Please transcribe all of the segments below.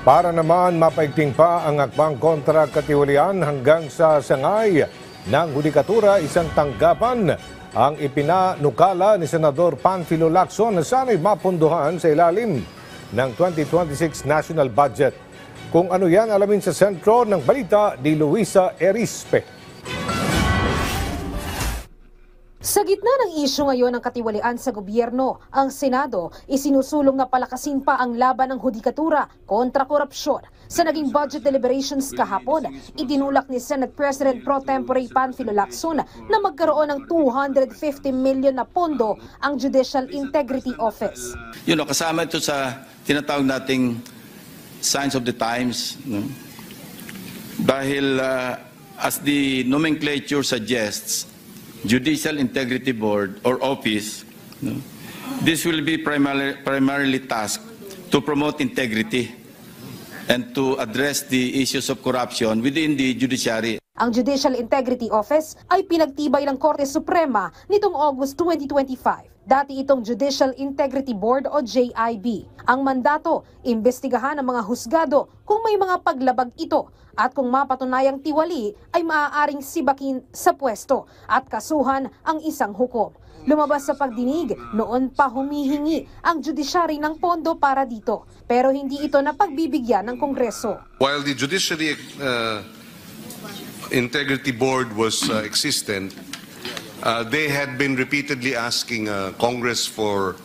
Para naman mapaigting pa ang akbang kontra katiwalian hanggang sa sangay ng hudikatura, isang tanggapan ang ipinanukala ni Senador Panfilo Lacson na sana'y mapunduhan sa ilalim ng 2026 national budget. Kung ano yan, alamin sa sentro ng balita ni Luisa Erispe. Sa gitna ng isyu ngayon ng katiwalian sa gobyerno, ang Senado isinusulong na palakasin pa ang laban ng hudikatura kontra korupsyon. Sa naging budget deliberations kahapon, itinulak ni Senate President Pro Tempore Panfilo Lacson na magkaroon ng 250 million na pondo ang Judicial Integrity Office. Kasama ito sa tinatawag nating signs of the times. No? Dahil as the nomenclature suggests, Judicial Integrity Board or Office, no? This will be primarily tasked to promote integrity and to address the issues of corruption within the judiciary. Ang Judicial Integrity Office ay pinagtibay ng Korte Suprema nitong August 2025. Dati itong Judicial Integrity Board o JIB. Ang mandato, imbestigahan ang mga husgado kung may mga paglabag ito at kung mapatunayang tiwali ay maaaring sibakin sa pwesto at kasuhan ang isang hukom. Lumabas sa pagdinig, noon pa humihingi ang judiciary ng pondo para dito, pero hindi ito napagbibigyan ng Kongreso. While the Judiciary Integrity Board was existent, they had been repeatedly asking Congress for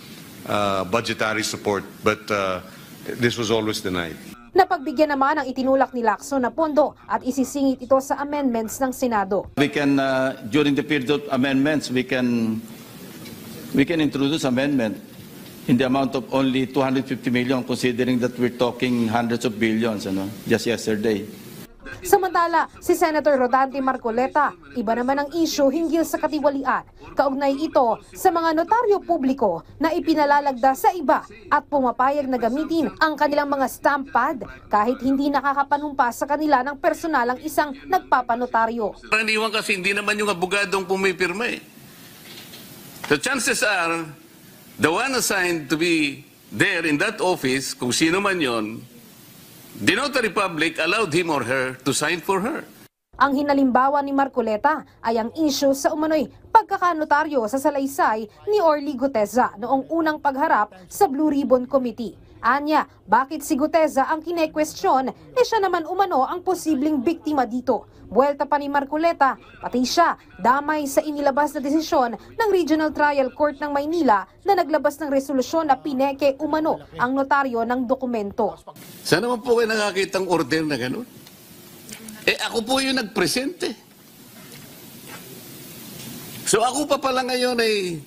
budgetary support, but this was always denied. Napagbigyan naman ang itinulak ni Lacson na pondo at isisingit ito sa amendments ng Senado. We can, during the period of amendments, we can introduce amendment in the amount of only 250 million, considering that we're talking hundreds of billions, just yesterday. Samantala, si Senator Rodante Marcoleta, iba naman ang issue hinggil sa katiwalian. Kaugnay ito sa mga notaryo publiko na ipinalalagda sa iba at pumapayag na gamitin ang kanilang mga stamp pad kahit hindi nakakapanumpa sa kanila ng personalang isang nagpapanotaryo. Karaniwan kasi hindi naman yung abogadong pumipirma eh. The chances are, the one assigned to be there in that office, kung sino man yon, the notary public allowed him or her to sign for her. Ang hinalimbawa ni Marcoleta ay ang issue sa umano'y pagkakanotaryo sa salaysay ni Orly Guteza noong unang pagharap sa Blue Ribbon Committee. Anya, bakit si Guteza ang kine-question siya naman umano ang posibleng biktima dito? Buwelta pa ni Marcoleta, pati siya damay sa inilabas na desisyon ng Regional Trial Court ng Maynila na naglabas ng resolusyon na pineke umano ang notaryo ng dokumento. Saan naman po kayo nakakitang order na gano'n? Ako po yung nagpresente. So ako pa pala ngayon ay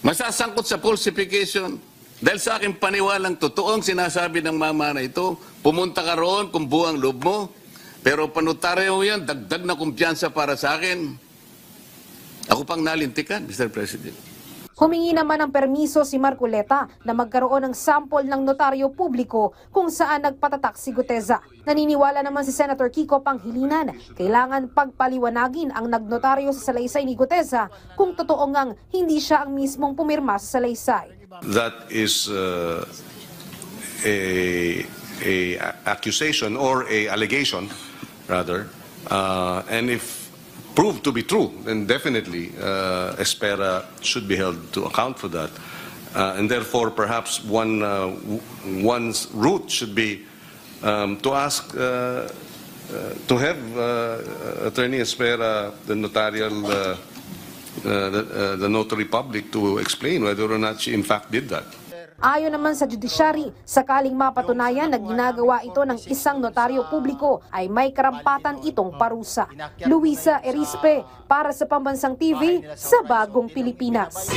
masasangkot sa falsification dahil sa aking paniwalang totoong sinasabi ng mama na ito, pumunta ka roon kung buwang loob mo, pero panutaryo yan, dagdag na kumpiyansa para sa akin. Ako pang nalintikan, Mr. President. Humingi naman ng permiso si Marcoleta na magkaroon ng sample ng notaryo publiko kung saan nagpatatak si Guteza. Naniniwala naman si Senator Kiko Panghilinan, kailangan pagpaliwanagin ang nagnotaryo sa salaysay ni Guteza kung totoo ngang hindi siya ang mismong pumirma sa salaysay. That is a accusation or a allegation, rather, and if proved to be true, then definitely Espera should be held to account for that. And therefore, perhaps one's route should be to ask, to have Attorney Espera, the notary public, to explain whether or not she in fact did that. Ayon naman sa judiciary, sakaling mapatunayan na ginagawa ito ng isang notaryo publiko ay may karampatan itong parusa. Luisa Erispe para sa Pambansang TV sa Bagong Pilipinas.